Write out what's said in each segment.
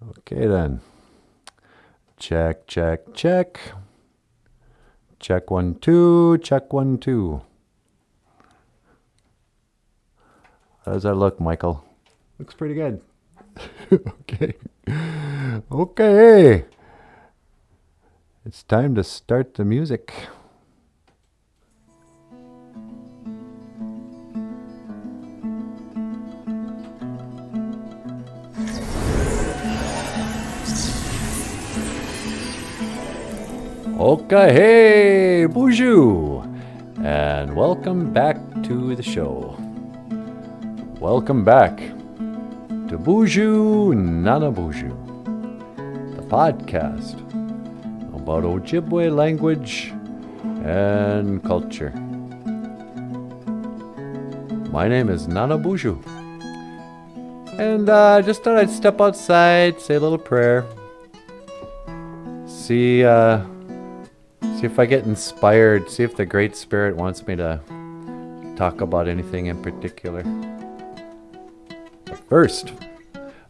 Okay then. Check, check, check. Check 1, 2, check 1, 2. How does that look, Michael? Looks pretty good. Okay. Okay. It's time to start the music. Okay, hey, bonjour, and welcome back to the show. Welcome back to Bonjour, NANABOOZHOO, the podcast about Ojibwe language and culture. My name is NANABOOZHOO, and I just thought I'd step outside, say a little prayer, see if I get inspired, see if the Great Spirit wants me to talk about anything in particular. But first,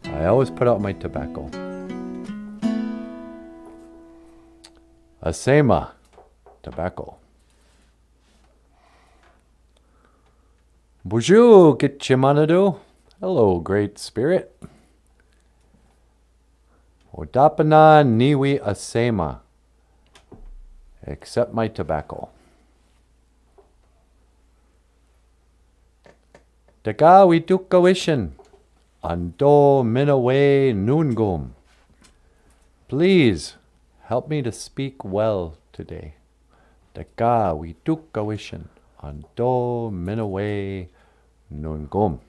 I always put out my tobacco. Asema tobacco. Bonjour, Gitchimanadu. Hello, Great Spirit. Odapana niwi asema. Accept my tobacco. Daga we dukawishin. Ando minawe noongum. Please help me to speak well today. Daga we dukawishin. Ando minawe noongum.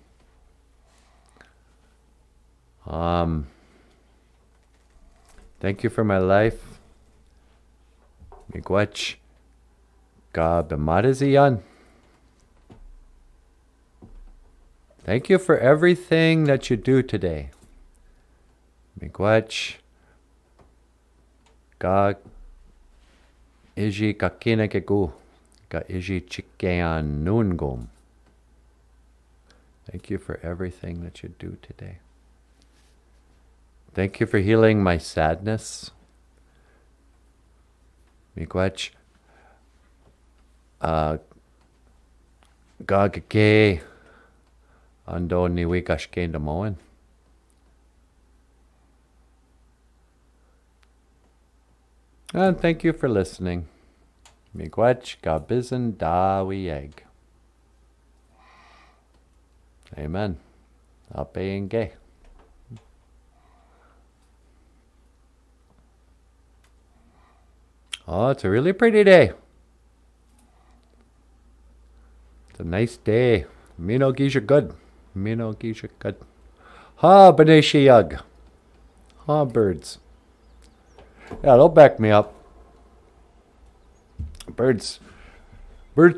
Thank you for my life. Miigwech ka bemariziyan. Thank you for everything that you do today. Miigwech ka iji kakinekegu ka iji chikean noongum. Thank you for everything that you do today. Thank you for healing my sadness. Miigwech gagake ando niwi kashke damoan. And thank you for listening. Miigwech gabizan dawi egg. Amen. Apeyenge. Oh, it's a really pretty day. It's a nice day. Mino gisha good. Mino gisha good. Ha, baneshi yug. Ha, birds. Yeah, they'll back me up. Birds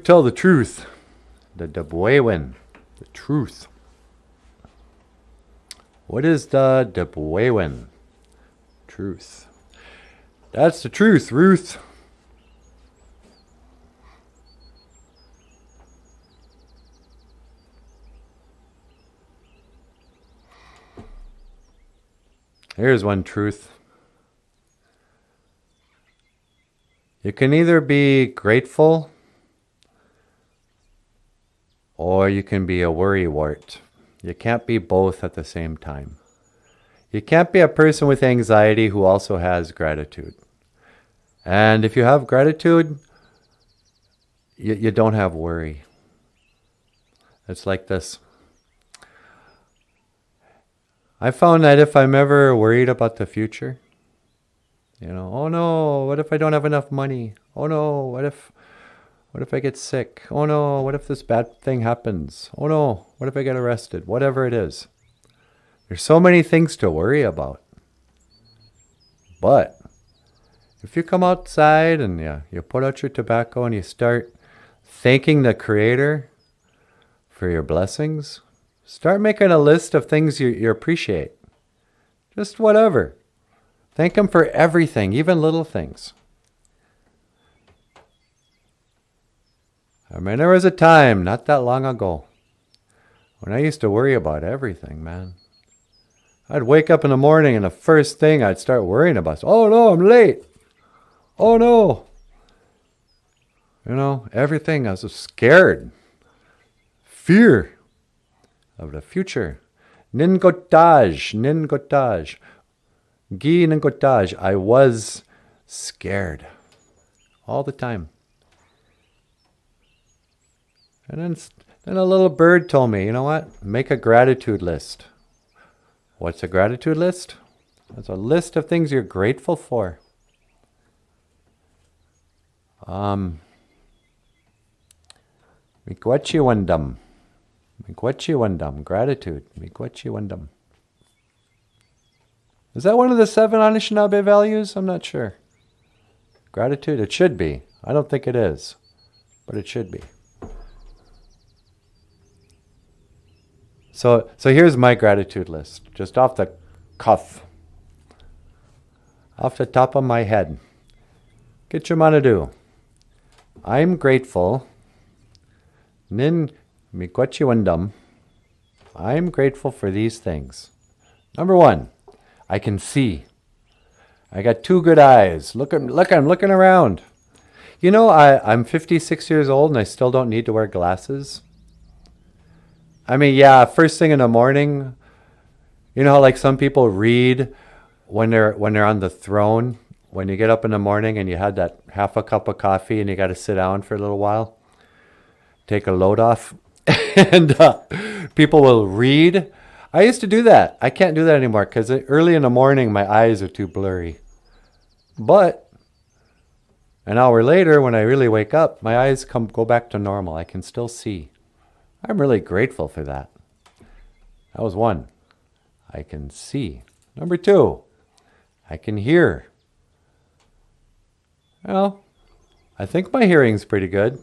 tell the truth. The Debwewin. The truth. What is the Debwewin? Truth. That's the truth, Ruth. Here's one truth. You can either be grateful or you can be a worrywart. You can't be both at the same time. You can't be a person with anxiety who also has gratitude. And if you have gratitude, you don't have worry. It's like this. I found that if I'm ever worried about the future, oh no, what if I don't have enough money? Oh no, what if I get sick? Oh no, what if this bad thing happens? Oh no, what if I get arrested? Whatever it is. There's so many things to worry about. But if you come outside and you put out your tobacco and you start thanking the Creator for your blessings, start making a list of things you appreciate. Just whatever. Thank Him for everything, even little things. I mean, there was a time not that long ago when I used to worry about everything, man. I'd wake up in the morning and the first thing I'd start worrying about is, oh no, I'm late. Oh no. Everything. I was just scared. Fear of the future. Ningotage. Gi ningotage. I was scared all the time. And then a little bird told me, you know what? Make a gratitude list. What's a gratitude list? It's a list of things you're grateful for. Miigwetchiwendam. Gratitude. Miigwetchiwendam. Is that one of the 7 Anishinaabe values? I'm not sure. Gratitude? It should be. I don't think it is, but it should be. So here's my gratitude list, just off the cuff, off the top of my head. Kitchamanadu. I'm grateful. Nin miigwetchiwendam. I'm grateful for these things. Number 1, I can see. I got 2 good eyes. Look, I'm looking around. I'm 56 years old and I still don't need to wear glasses. I mean, yeah, first thing in the morning, how like some people read when they're on the throne, when you get up in the morning and you had that half a cup of coffee and you got to sit down for a little while, take a load off, and people will read. I used to do that. I can't do that anymore because early in the morning my eyes are too blurry. But an hour later, when I really wake up, my eyes go back to normal. I can still see. I'm really grateful for that. That was 1. I can see. Number 2, I can hear. Well, I think my hearing's pretty good.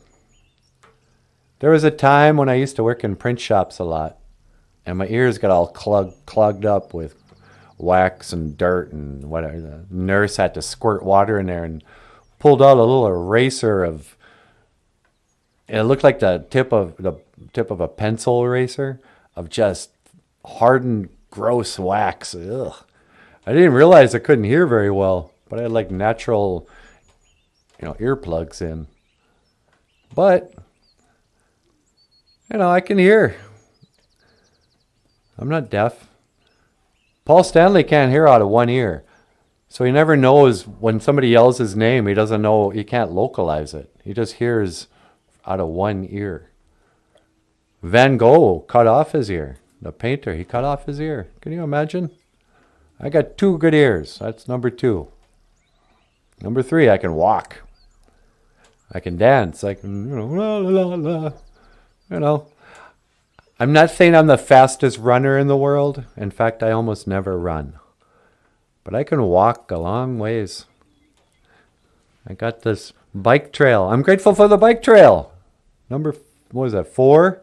There was a time when I used to work in print shops a lot, and my ears got all clogged up with wax and dirt and whatever. The nurse had to squirt water in there and pulled out a little eraser of. It looked like the tip of a pencil eraser of just hardened, gross wax. Ugh. I didn't realize I couldn't hear very well, but I had like natural, earplugs in. But, I can hear. I'm not deaf. Paul Stanley can't hear out of 1 ear. So he never knows when somebody yells his name, he doesn't know, he can't localize it. He just hears out of 1 ear. Van Gogh cut off his ear. The painter, he cut off his ear. Can you imagine? I got 2 good ears. That's number 2. Number 3, I can walk. I can dance. I can, la la la la. I'm not saying I'm the fastest runner in the world. In fact, I almost never run. But I can walk a long ways. I got this bike trail. I'm grateful for the bike trail. Number, 4?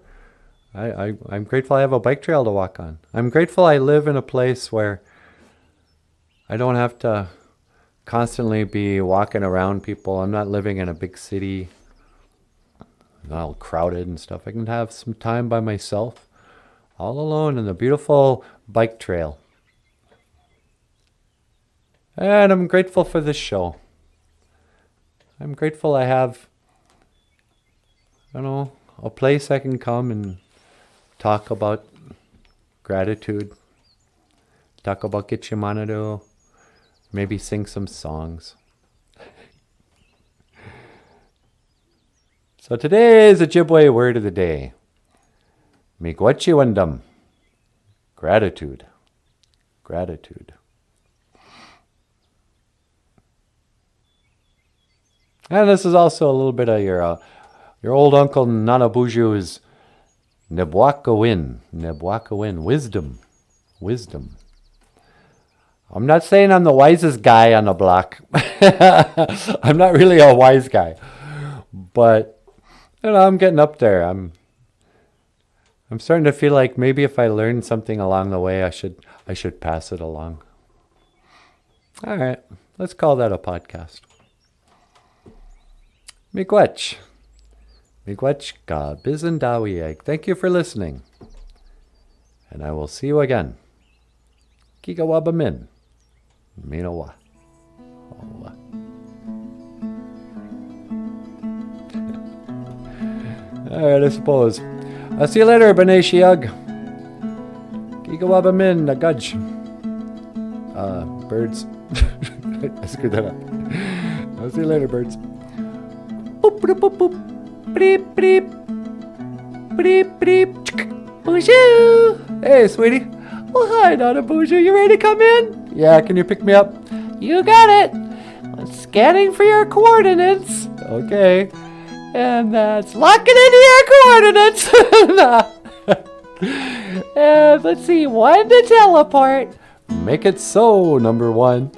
I'm grateful I have a bike trail to walk on. I'm grateful I live in a place where I don't have to constantly be walking around people. I'm not living in a big city, all crowded and stuff. I can have some time by myself, all alone in the beautiful bike trail. And I'm grateful for this show. I'm grateful I have, a place I can come and talk about gratitude, talk about Gitchimanadu, maybe sing some songs. So today's Ojibwe word of the day. Miigwetchiwendam. Gratitude. Gratitude. And this is also a little bit of your old uncle NANABOOZHOO's Nebwakawin, wisdom. Wisdom. I'm not saying I'm the wisest guy on the block. I'm not really a wise guy. But, I'm getting up there. I'm starting to feel like maybe if I learned something along the way, I should pass it along. All right, let's call that a podcast. Miigwetch. Miigwetchka Bizendawieg. Thank you for listening. And I will see you again. Gigawabamin. Minawa. Alright, I suppose. I'll see you later, B'nai Shiag. Gigawabamin, Nagaj. Birds. I screwed that up. I'll see you later, birds. Boop, boop, boop, boop. Beep, beep. Beep, beep. Boozhoo. Hey, sweetie. Oh, hi, NANABOOZHOO. You ready to come in? Yeah, can you pick me up? You got it. I'm scanning for your coordinates. Okay. And that's locking into your coordinates. And let's see, 1 to teleport. Make it so, number 1.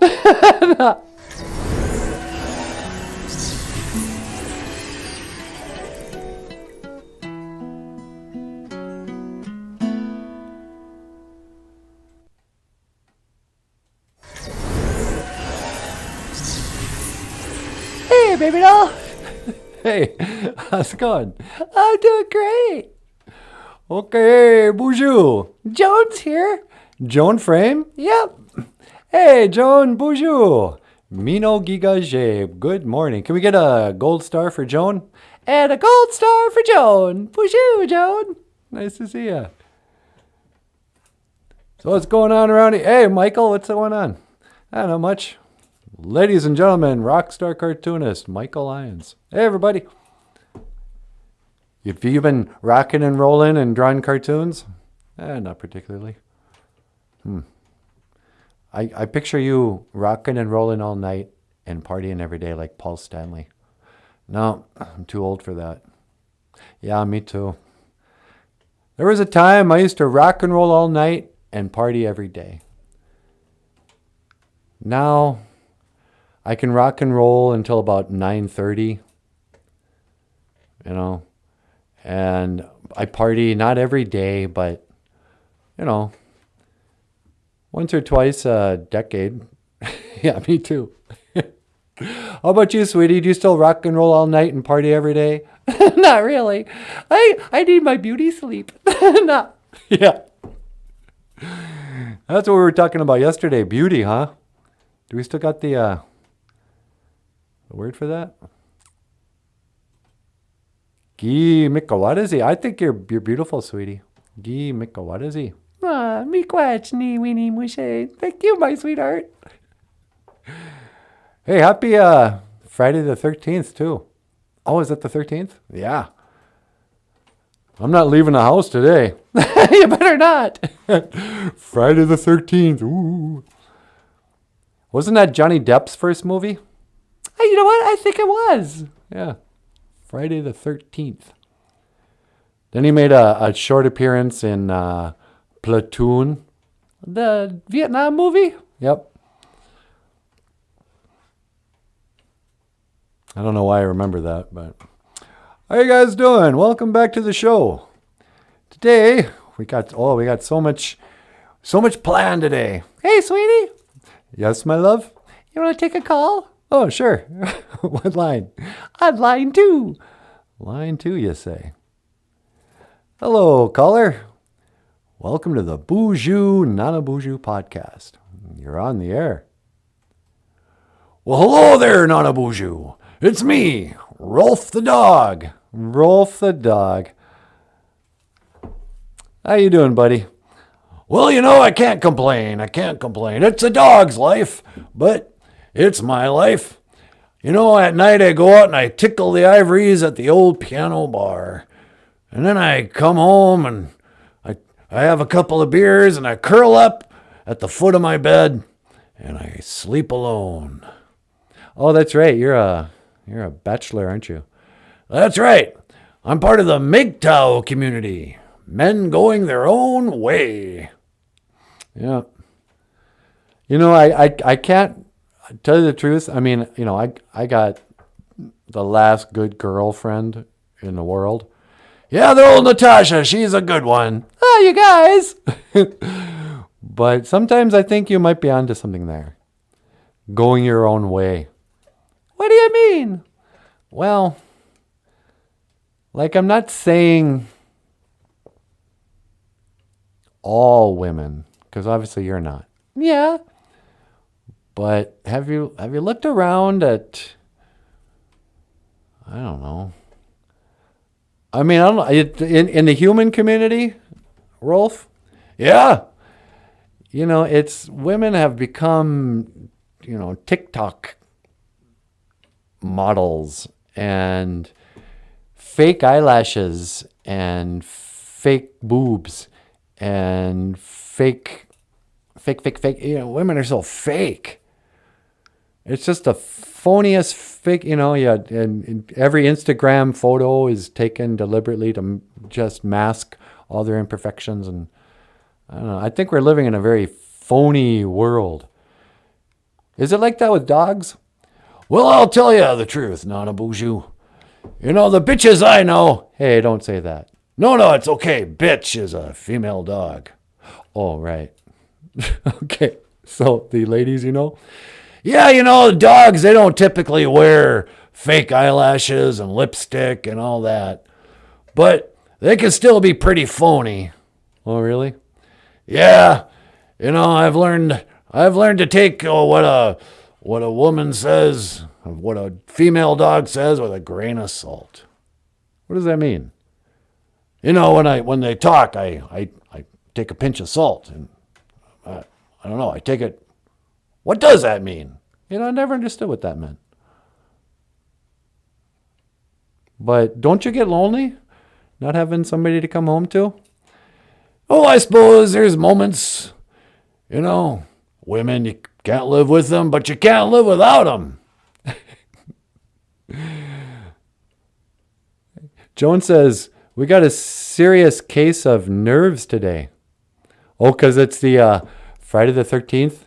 Hey, baby doll. Hey, how's it going? I'm doing great. Okay, Boozhoo. Joan's here. Joan Frame? Yep. Hey, Joan Boozhoo. Mino Giga Jabe. Good morning. Can we get a gold star for Joan? And a gold star for Joan. Boozhoo, Joan. Nice to see you. So what's going on around here? Hey, Michael, what's going on? I don't know much. Ladies and gentlemen, rock star cartoonist Michael Lyons. Hey, everybody. Have you been rocking and rolling and drawing cartoons? Not particularly. I picture you rocking and rolling all night and partying every day like Paul Stanley. No, I'm too old for that. Yeah, me too. There was a time I used to rock and roll all night and party every day. Now, I can rock and roll until about 9:30, and I party not every day, but, once or twice a decade. Yeah, me too. How about you, sweetie? Do you still rock and roll all night and party every day? Not really. I need my beauty sleep. No. Yeah. That's what we were talking about yesterday. Beauty, huh? Do we still got the word for that? Gi Mika, what is he? I think you're beautiful, sweetie. Gi Mika, what is he? Miigwech weenie mushe. Thank you, my sweetheart. Hey, happy Friday the 13th, too. Oh, is it the 13th? Yeah. I'm not leaving the house today. You better not. Friday the 13th. Ooh. Wasn't that Johnny Depp's first movie? Hey, you know what? I think it was. Yeah. Friday the 13th. Then he made a short appearance in Platoon. The Vietnam movie? Yep. I don't know why I remember that, but how you guys doing? Welcome back to the show. Today we got so much planned today. Hey, sweetie. Yes, my love. You want to take a call? Oh, sure. What line? On line 2. Line 2, you say? Hello, caller. Welcome to the Boozhoo NANABOOZHOO podcast. You're on the air. Well, hello there, NANABOOZHOO. It's me, Rolf the dog. Rolf the dog. How you doing, buddy? Well, I can't complain. It's a dog's life, but it's my life. At night I go out and I tickle the ivories at the old piano bar. And then I come home and I have a couple of beers and I curl up at the foot of my bed and I sleep alone. Oh, that's right. You're a bachelor, aren't you? That's right. I'm part of the MGTOW community. Men going their own way. Yeah. I can't tell you the truth. I mean, I got the last good girlfriend in the world. Yeah, the old Natasha. She's a good one. Oh, you guys. But sometimes I think you might be onto something there. Going your own way. What do you mean? Well, I'm not saying all women, because obviously you're not. Yeah. But have you looked around at, I don't know. I mean, I don't know. In the human community, Rolf? Yeah. It's women have become, TikTok models and fake eyelashes and fake boobs and fake. Women are so fake. It's just the phoniest fake, and every Instagram photo is taken deliberately to just mask all their imperfections. And I don't know. I think we're living in a very phony world. Is it like that with dogs? Well, I'll tell you the truth, NANABOOZHOO. The bitches I know. Hey, don't say that. No, it's okay. Bitch is a female dog. Oh, right. Okay. So the ladies, Yeah, the dogs, they don't typically wear fake eyelashes and lipstick and all that. But they can still be pretty phony. Oh, really? Yeah. I've learned to take what a woman says, what a female dog says with a grain of salt. What does that mean? When they talk, I take a pinch of salt, and I don't know, I take it. What does that mean? I never understood what that meant. But don't you get lonely not having somebody to come home to? Oh, I suppose there's moments, women, you can't live with them, but you can't live without them. Joan says, we got a serious case of nerves today. Oh, because it's the Friday the 13th?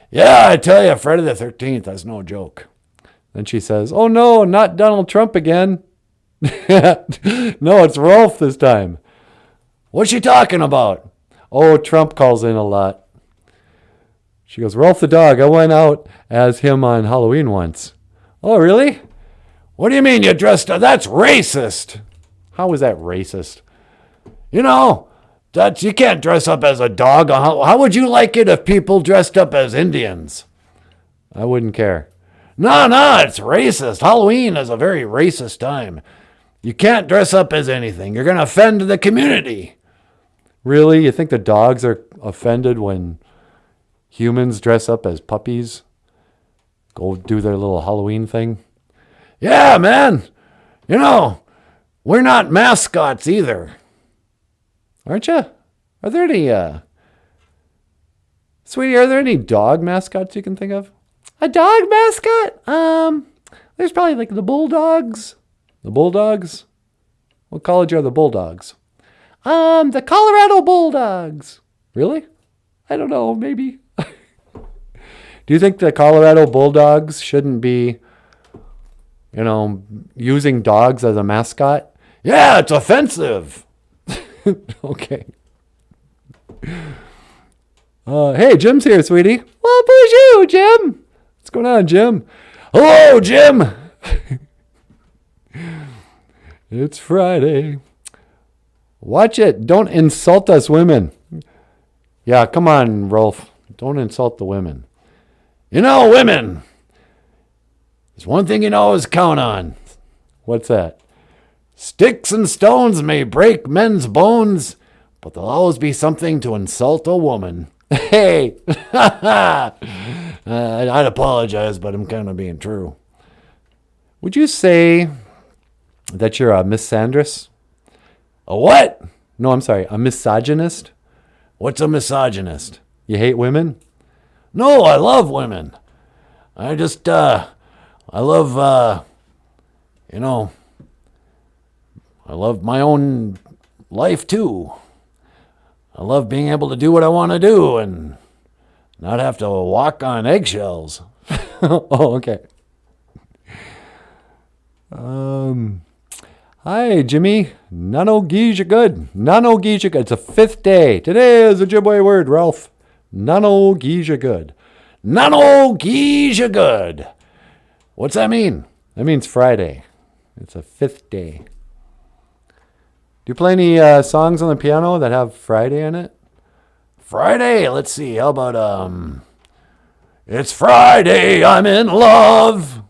Yeah, I tell you, Friday the 13th, that's no joke. Then she says, oh no, not Donald Trump again. No, it's Rolf this time. What's she talking about? Oh, Trump calls in a lot. She goes, Rolf the dog, I went out as him on Halloween once. Oh, really? What do you mean you dressed up? That's racist. How is that racist? You can't dress up as a dog. How would you like it if people dressed up as Indians? I wouldn't care. No, it's racist. Halloween is a very racist time. You can't dress up as anything. You're going to offend the community. Really? You think the dogs are offended when humans dress up as puppies? Go do their little Halloween thing? Yeah, man. We're not mascots either. Aren't you? Are there any, sweetie, are there any dog mascots you can think of? A dog mascot? There's probably like the Bulldogs. The Bulldogs? What college are the Bulldogs? The Colorado Bulldogs. Really? I don't know, maybe. Do you think the Colorado Bulldogs shouldn't be, using dogs as a mascot? Yeah, it's offensive. Okay. Hey, Jim's here, sweetie. Well, bonjour, Jim. What's going on, Jim? Hello, Jim. It's Friday. Watch it. Don't insult us women. Yeah, come on, Rolf. Don't insult the women. Women. There's one thing you can always count on. What's that? Sticks and stones may break men's bones, but there'll always be something to insult a woman. Hey! I'd apologize, but I'm kind of being true. Would you say that you're a misandrist? A what? No, I'm sorry, a misogynist? What's a misogynist? You hate women? No, I love women. I just, I love, I love my own life too. I love being able to do what I want to do and not have to walk on eggshells. Oh, okay. Hi, Jimmy. Nanogeesha good. Nanogeesha good. It's the 5th day. Today is a Ojibwe word, Ralph. Nanogeesha good. Nanogeesha good. What's that mean? That means Friday. It's a 5th day. Do you play any songs on the piano that have Friday in it? Friday. Let's see. How about it's Friday. I'm in love.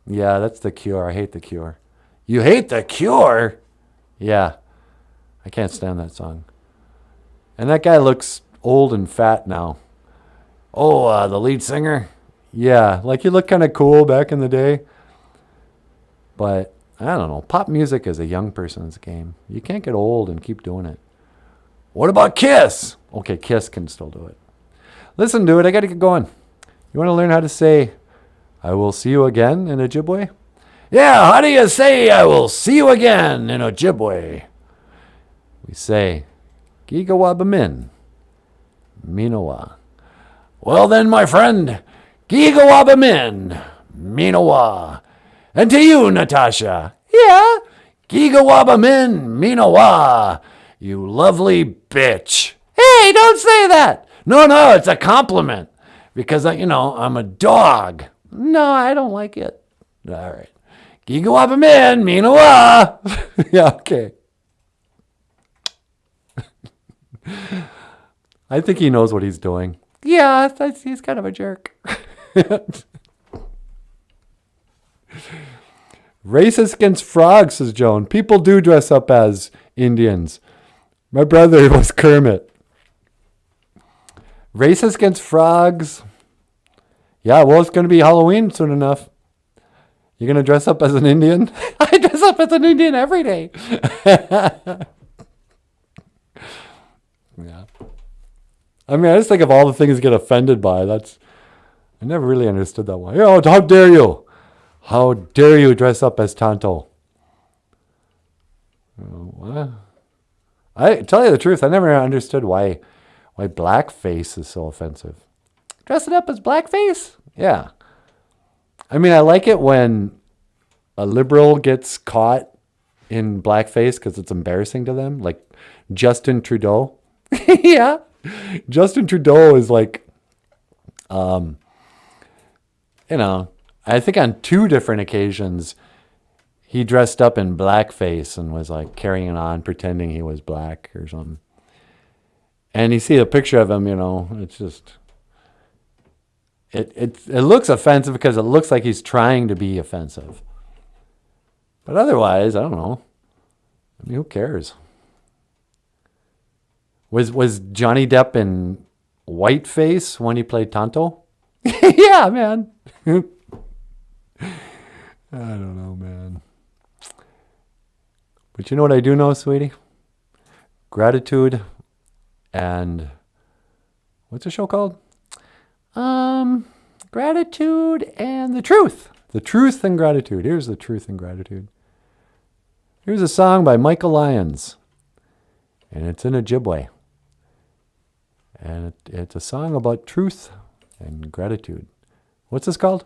Yeah, that's The Cure. I hate The Cure. You hate The Cure? Yeah, I can't stand that song. And that guy looks old and fat now. Oh, the lead singer? Yeah, like he looked kind of cool back in the day. But I don't know. Pop music is a young person's game. You can't get old and keep doing it. What about Kiss? Okay, Kiss can still do it. Listen, dude, I got to get going. You want to learn how to say, I will see you again in Ojibwe? Yeah, how do you say I will see you again in Ojibwe? We say, Gigawabamin, Minowa. Well then, my friend, Gigawabamin, Minowa. And to you, Natasha. Yeah? Gigawabamin, Minowa. You lovely bitch. Hey, don't say that. No, it's a compliment. Because, I'm a dog. No, I don't like it. All right. Gigawabamin, Minowa. Yeah, okay. I think he knows what he's doing. Yeah, he's kind of a jerk. Racist against frogs, says Joan. People do dress up as Indians. My brother was Kermit. Racist against frogs. Yeah, well, it's going to be Halloween soon enough. You're going to dress up as an Indian? I dress up as an Indian every day. Yeah. I mean, I just think of all the things you get offended by. I never really understood that one. Oh, how dare you? How dare you dress up as Tonto? What? I tell you the truth, I never understood why blackface is so offensive. Dressing up as blackface? Yeah. I mean, I like it when a liberal gets caught in blackface because it's embarrassing to them, like Justin Trudeau. Yeah. Justin Trudeau is like, I think on 2 different occasions, he dressed up in blackface and was like carrying on, pretending he was black or something. And you see a picture of him, it's just, it looks offensive because it looks like he's trying to be offensive. But otherwise, I don't know. I mean, who cares? Was Johnny Depp in whiteface when he played Tonto? Yeah, man. I don't know, man. But you know what I do know, sweetie? Gratitude and what's the show called? Gratitude and the Truth. The Truth and Gratitude. Here's the Truth and Gratitude. Here's a song by Michael Lyons. And it's in Ojibwe. And it's a song about truth and gratitude. What's this called?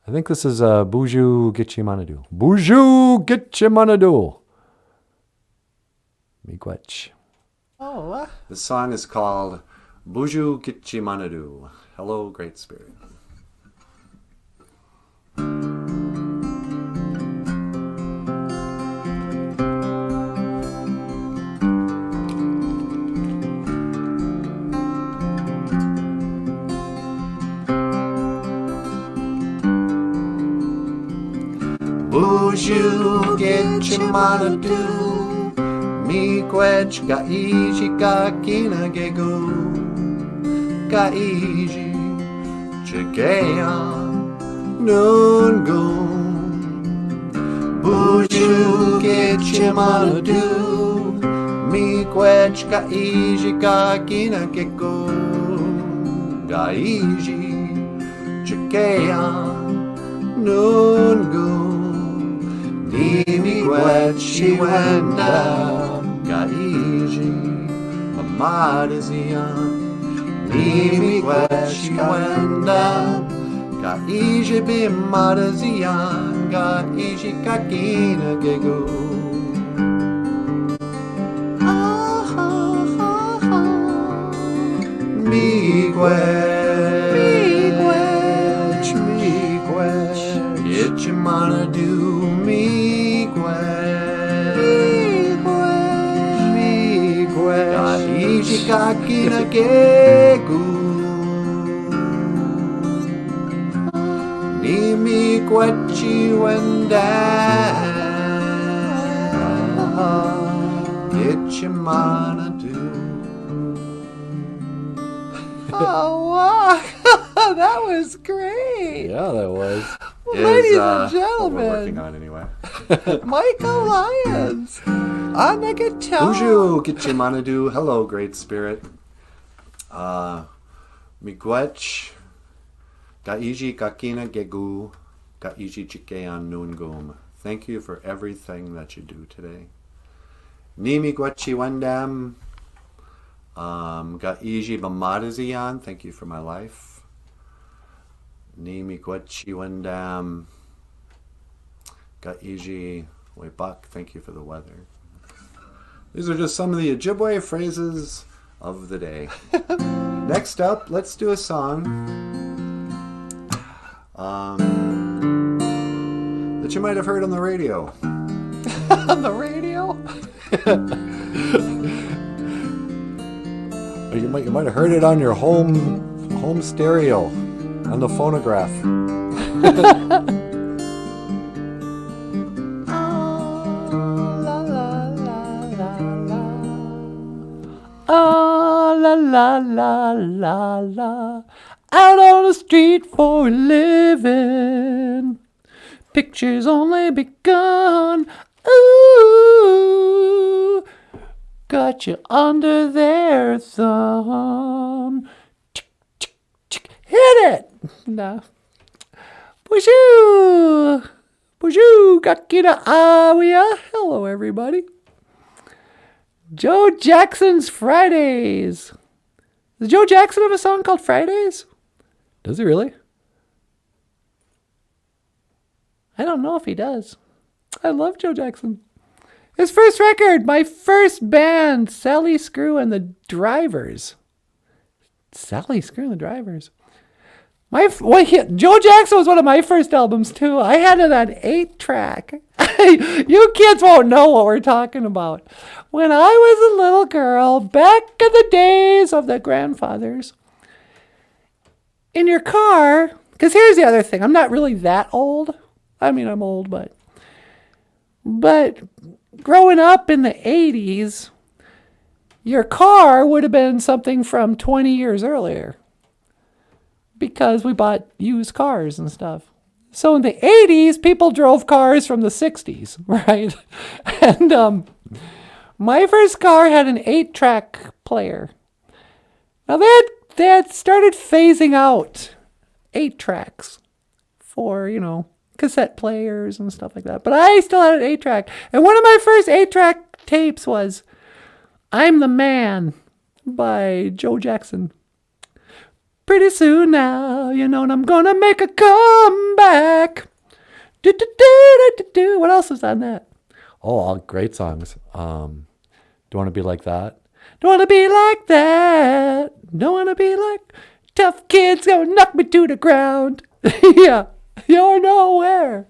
I think this is Boozhoo Gitchimanadu. Boozhoo Gitchimanadu. Miigwech. Oh, this song is called Boozhoo Gitchimanadu. Hello, Great Spirit. Boozhoo Gitchimanadu. Miigwech gaiji gakina gegu. Gaiji Chigea Nungu. Boozhoo Gitchimanadu. Miigwech gaiji gakina gegu. Gaiji Chigea Nungu. Miigwech wenda gaiji mamadizia. Miigwech wenda gaiji bimadizia. Gaiji kakina gegu. Miigwech Gitchimanadu. Miigwech kakina gegu. Nimi kwachi wenda. Get your mana do. Oh, wow. That was great. Yeah, that was. Ladies and What we're working gentlemen, on anyway. Michael Lyons on the guitar. Boozhoo, get your mana do. Hello, Great Spirit. Miigwech. Gaiji kakina gegu. Gaiji chikean nungum. Thank you for everything that you do today. Nimi gwachi wendam. Gaiji bamadazian. Thank you for my life. Nimi gwachi wendam. Gaiji webak. Thank you for the weather. These are just some of the Ojibwe phrases of the day. Next up, let's do a song that you might have heard on the radio. On the radio? You might have heard it on your home stereo, on the phonograph. Ah, la la la la la. Out on the street for a living. Pictures only begun. Ooh, got you under their thumb. Hit it! No. Boozhoo! Boozhoo! Gakina awia. Hello, everybody. Joe Jackson's Fridays. Does Joe Jackson have a song called Fridays? Does he really? I don't know if he does. I love Joe Jackson. His first record, my first band, Sally Screw and the Drivers. Sally Screw and the Drivers. Joe Jackson was one of my first albums too. I had it on 8-track. You kids won't know what we're talking about. When I was a little girl, back in the days of the grandfathers, in your car, because here's the other thing. I'm not really that old. I mean, I'm old, but growing up in the 80s, your car would have been something from 20 years earlier because we bought used cars and stuff. So in the 80s, people drove cars from the 60s, right? And my first car had an 8-track player. Now they had started phasing out 8 tracks for, cassette players and stuff like that. But I still had an 8-track. And one of my first 8-track tapes was I'm the Man by Joe Jackson. Pretty soon now, and I'm gonna make a comeback. Do. What else is on that? Oh, all great songs. Do you want to be like that? Don't wanna be like that. Don't wanna be like tough kids gonna knock me to the ground. Yeah, you're nowhere.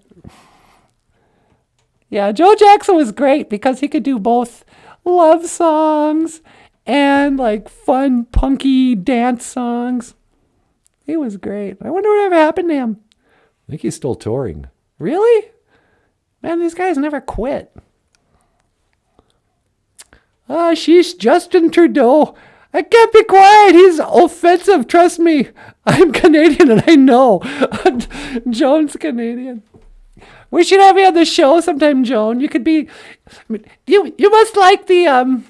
Yeah, Joe Jackson was great because he could do both love songs and like fun, punky dance songs. He was great. I wonder whatever happened to him. I think he's still touring. Really? Man, these guys never quit. Sheesh, Justin Trudeau. I can't be quiet. He's offensive. Trust me. I'm Canadian and I know. Joan's Canadian. We should have you on the show sometime, Joan. You could be... You must like the...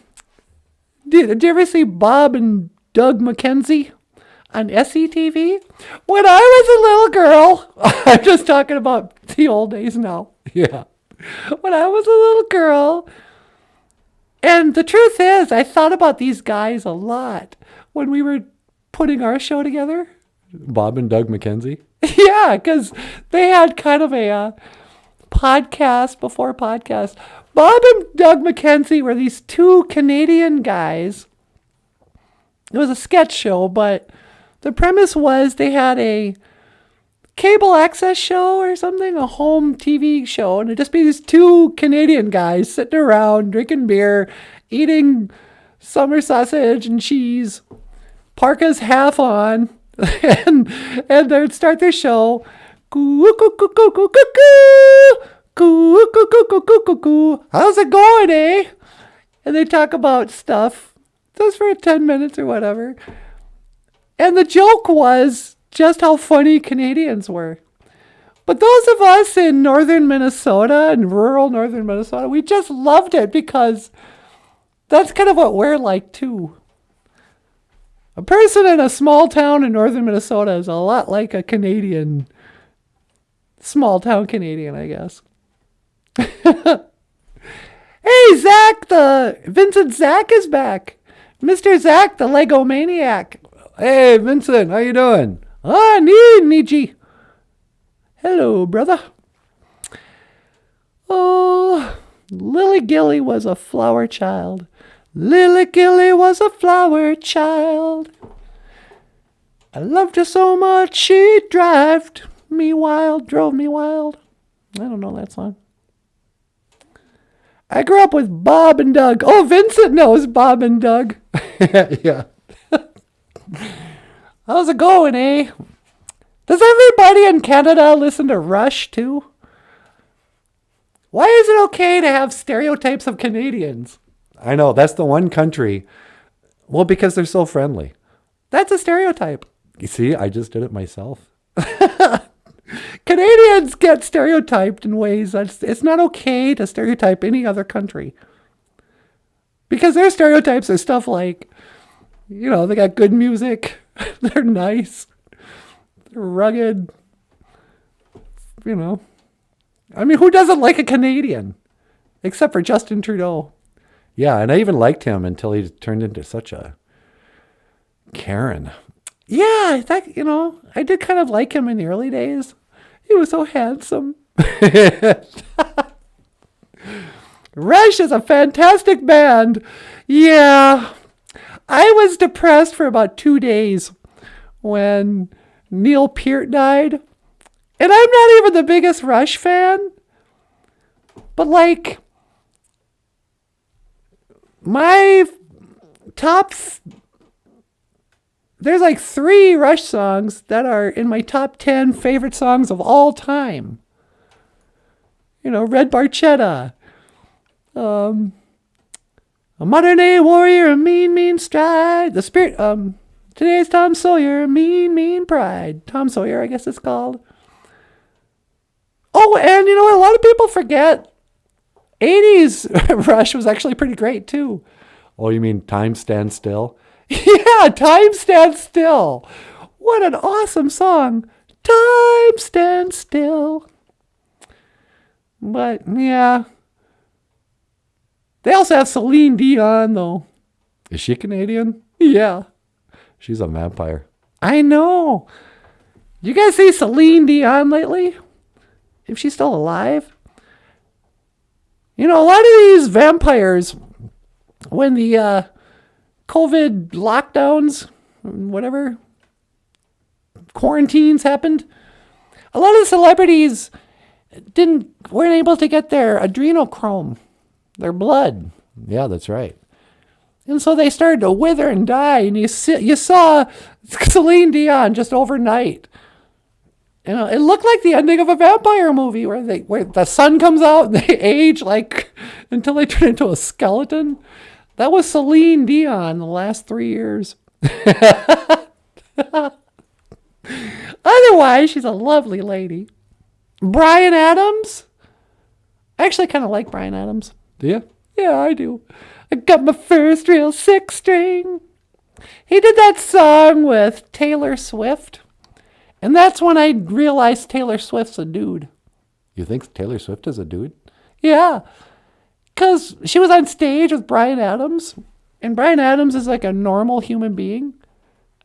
Did you ever see Bob and Doug McKenzie on SCTV? When I was a little girl... I'm just talking about the old days now. Yeah. When I was a little girl... And the truth is, I thought about these guys a lot when we were putting our show together. Bob and Doug McKenzie? Yeah, because they had kind of a podcast before podcast. Bob and Doug McKenzie were these two Canadian guys. It was a sketch show, but the premise was they had a cable access show or something, a home TV show, and it'd just be these two Canadian guys sitting around drinking beer, eating summer sausage and cheese, parka's half on, and they'd start their show. Coo, coo, coo, coo, coo, coo, coo. Coo, coo, coo, coo, coo, coo, coo. How's it going, eh? And they talk about stuff just for 10 minutes or whatever. And the joke was just how funny Canadians were. But those of us in northern Minnesota and rural northern Minnesota, we just loved it because that's kind of what we're like too. A person in a small town in northern Minnesota is a lot like a Canadian, small town Canadian, I guess. Hey, Zach, Vincent Zach is back. Mr. Zach, the Lego Maniac. Hey, Vincent, how you doing? Niji. Hello, brother. Oh, Lily Gilly was a flower child. Lily Gilly was a flower child. I loved her so much she drove me wild. I don't know that song. I grew up with Bob and Doug. Oh, Vincent knows Bob and Doug. Yeah. How's it going, eh? Does everybody in Canada listen to Rush, too? Why is it okay to have stereotypes of Canadians? I know, that's the one country. Well, because they're so friendly. That's a stereotype. You see, I just did it myself. Canadians get stereotyped in ways that it's not okay to stereotype any other country. Because their stereotypes are stuff like, they got good music, they're nice, they're rugged, I mean, who doesn't like a Canadian? Except for Justin Trudeau. Yeah, and I even liked him until he turned into such a Karen. Yeah, I did kind of like him in the early days. He was so handsome. Rush is a fantastic band. Yeah, I was depressed for about 2 days when Neil Peart died. And I'm not even the biggest Rush fan. But my top... There's 3 Rush songs that are in my top 10 favorite songs of all time. Red Barchetta. A modern day warrior, a mean, mean stride. The spirit, today's Tom Sawyer, mean, mean pride. Tom Sawyer, I guess it's called. Oh, and a lot of people forget 80s Rush was actually pretty great too. Oh, you mean Time Stands Still? Yeah, Time Stands Still. What an awesome song. Time Stands Still. But, yeah. They also have Celine Dion, though. Is she Canadian? Yeah. She's a vampire. I know. You guys see Celine Dion lately? If she's still alive? A lot of these vampires, when the COVID lockdowns, whatever, quarantines happened, a lot of the celebrities weren't able to get their adrenochrome, their blood. Yeah, that's right. And so they started to wither and die. And you saw Celine Dion just overnight. It looked like the ending of a vampire movie where the sun comes out and they age until they turn into a skeleton. That was Celine Dion the last 3 years. Otherwise, she's a lovely lady. Bryan Adams. I actually kind of like Bryan Adams. Do you? Yeah, I do. I got my first real 6-string. He did that song with Taylor Swift. And that's when I realized Taylor Swift's a dude. You think Taylor Swift is a dude? Yeah. Because she was on stage with Bryan Adams. And Bryan Adams is like a normal human being.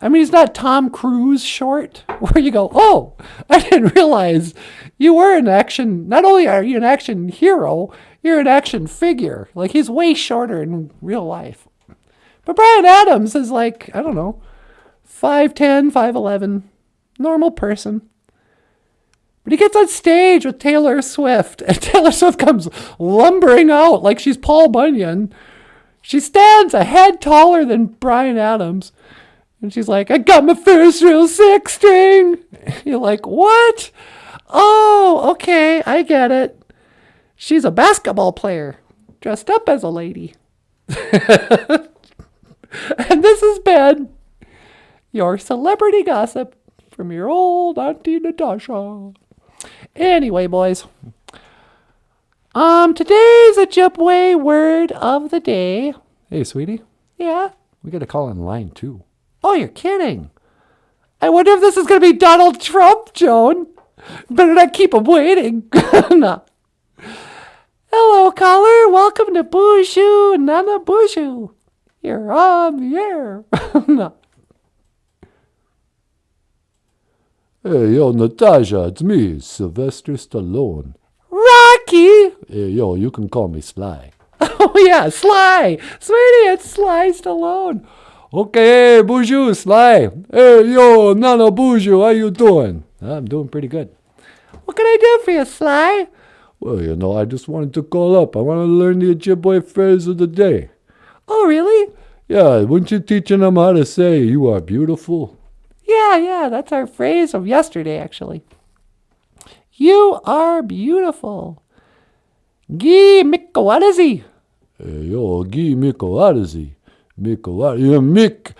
I mean, he's not Tom Cruise short, where you go, oh, I didn't realize you were an action. Not only are you an action hero, you're an action figure. He's way shorter in real life. But Bryan Adams is I don't know, 5'10", 5'11", normal person. But he gets on stage with Taylor Swift, and Taylor Swift comes lumbering out like she's Paul Bunyan. She stands a head taller than Bryan Adams. And she's like, I got my first real six string. You're like, what? Oh, okay, I get it. She's a basketball player dressed up as a lady. And this has been your celebrity gossip from your old Auntie Natasha. Anyway, boys. Today's Ojibwe word of the day. Hey, sweetie. Yeah? We got a call on line 2. Oh, you're kidding. I wonder if this is going to be Donald Trump, Joan. Better not keep him waiting. No. Hello, caller. Welcome to NANABOOZHOO, NANABOOZHOO. You're on the air. No. Hey, yo, Natasha, it's me, Sylvester Stallone. Rocky! Hey, yo, you can call me Sly. Oh, yeah, Sly. Sweetie, it's Sly Stallone. Okay, hey, Boozhoo, Sly. Hey, yo, NANABOOZHOO, how you doing? I'm doing pretty good. What can I do for you, Sly? Well, you know, I just wanted to call up. I want to learn the Ojibwe phrase of the day. Oh, really? Yeah, weren't you teaching them how to say, you are beautiful? Yeah, that's our phrase of yesterday, actually. You are beautiful. Gi Mikawadazi. Hey, yo, Gi Mikawadazi. Yeah, Mick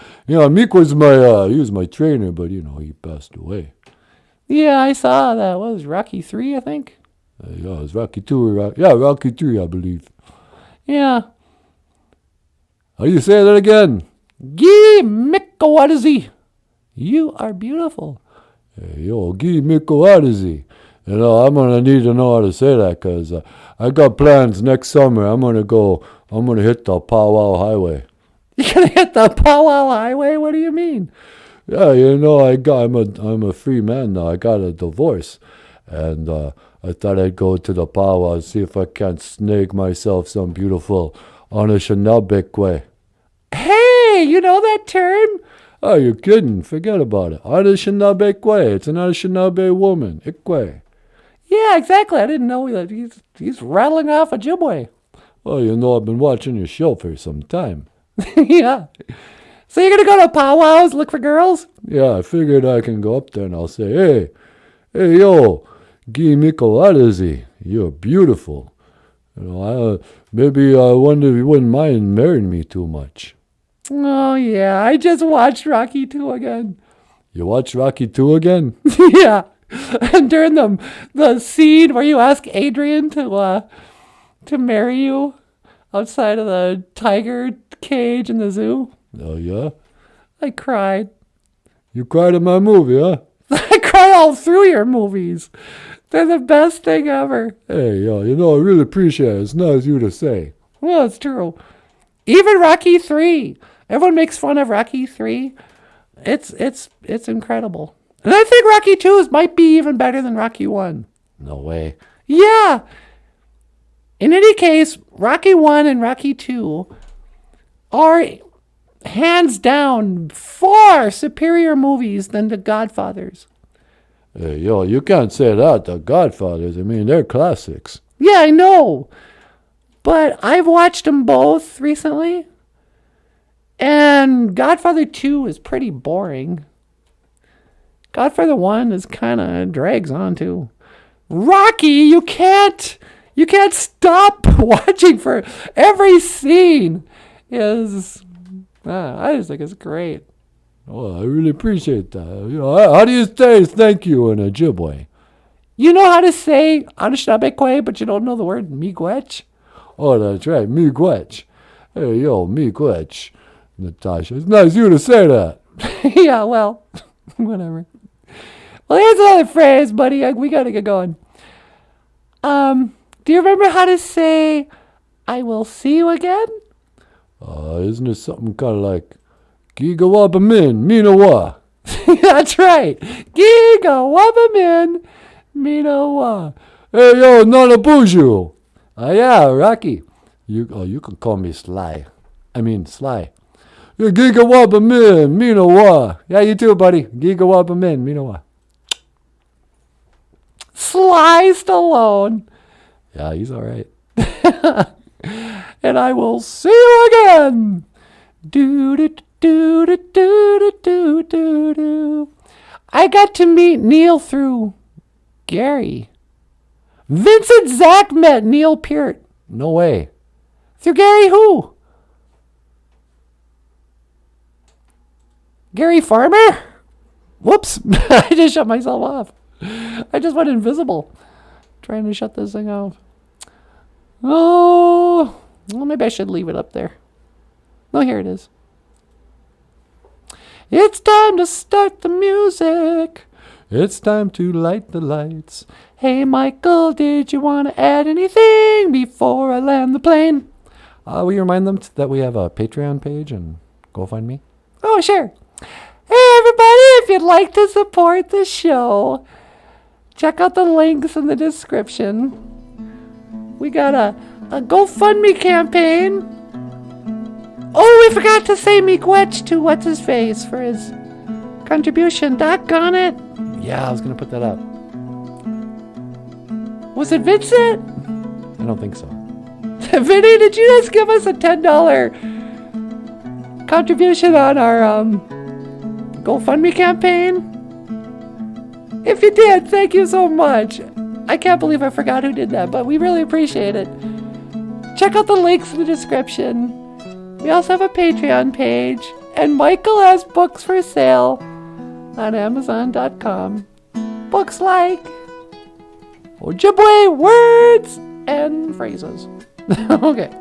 was he was my trainer, but, you know, he passed away. Yeah, I saw that. What was Rocky 3, I think? Yeah, it was Rocky 2. Rocky 3, I believe. Yeah. How you say that again? Gi Mikawadazi. You are beautiful. Hey, yo, Gi Mikawadazi. You know, I'm going to need to know how to say that because I got plans next summer. I'm going to hit the Powwow Highway. You're going to hit the Powwow Highway? What do you mean? Yeah, you know, I'm a free man now. I got a divorce. And I thought I'd go to the powwow and see if I can't snag myself some beautiful Anishinaabe. Hey, you know that term? Oh, you're kidding. Forget about it. Anishinaabe. It's an Anishinaabe woman. Ikwe. Yeah, exactly. I didn't know that he's rattling off Ojibwe. Well, you know, I've been watching your show for some time. Yeah. So you're going to go to powwows, look for girls? Yeah, I figured I can go up there and I'll say, hey, yo, Gi Mikawadazi, you're beautiful. You know, maybe I wonder if you wouldn't mind marrying me too much. Oh, yeah, I just watched Rocky 2 again. You watched Rocky 2 again? Yeah. And during the scene where you ask Adrian to marry you outside of the tiger cage in the zoo. Oh, yeah? I cried. You cried at my movie, huh? I cry all through your movies. They're the best thing ever. Hey, yo, you know, I really appreciate it. It's nice of you to say. Well, it's true. Even Rocky 3. Everyone makes fun of Rocky 3. It's incredible. And I think Rocky 2 might be even better than Rocky 1. No way. Yeah. In any case, Rocky 1 and Rocky 2 are hands down far superior movies than The Godfathers. Hey, yo, you can't say that. The Godfathers, I mean, they're classics. Yeah, I know. But I've watched them both recently. And Godfather 2 is pretty boring. Godfather 1 is kind of drags on too. Rocky, you can't stop watching for every scene is I just think it's great. Oh, I really appreciate that. You know, how do you say thank you in Ojibwe? You know how to say Anishinaabe, but you don't know the word miigwech? Oh, that's right, miigwech. Hey, yo, miigwech. Natasha, it's nice of you to say that. Yeah, well, whatever. Well, here's another phrase, buddy. We got to get going. Do you remember how to say, I will see you again? Isn't it something kind of like, Gigawabamin, Minawa? That's right. Gigawabamin, Minawa. Hey, yo, NANABOOZHOO. Yeah, Rocky. You can call me Sly. I mean, Sly. Gigawabamin, Minawa. Yeah, you too, buddy. Gigawabamin, Minawa. Sly Stallone. Yeah, he's all right. And I will see you again. Do do do do do do do do. I got to meet Neil through Gary. Vincent Zach met Neil Peart. No way. Through Gary who? Gary Farmer? Whoops. I just shut myself off. I just went invisible trying to shut this thing off. Oh, well, maybe I should leave it up there. No, here it is. It's time to start the music. It's time to light the lights. Hey, Michael, did you want to add anything before I land the plane? Will you remind them that we have a Patreon page and GoFundMe? Oh, sure. Hey, everybody, if you'd like to support the show, check out the links in the description. We got a GoFundMe campaign. Oh, we forgot to say miigwech to what's-his-face for his contribution. Doggone it. Yeah, I was going to put that up. Was it Vincent? I don't think so. Vinny, did you just give us a $10 contribution on our GoFundMe campaign? If you did, thank you so much. I can't believe I forgot who did that, but we really appreciate it. Check out the links in the description. We also have a Patreon page, and Michael has books for sale on Amazon.com. Books like Ojibwe words and phrases. Okay.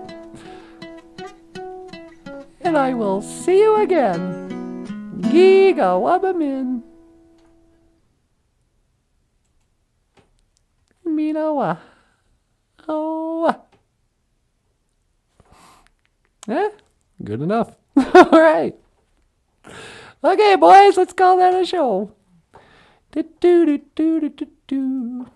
And I will see you again. Giga Wabamin. Minawa. Oh. Good enough. All right. Okay, boys, let's call that a show. Do do do do do do.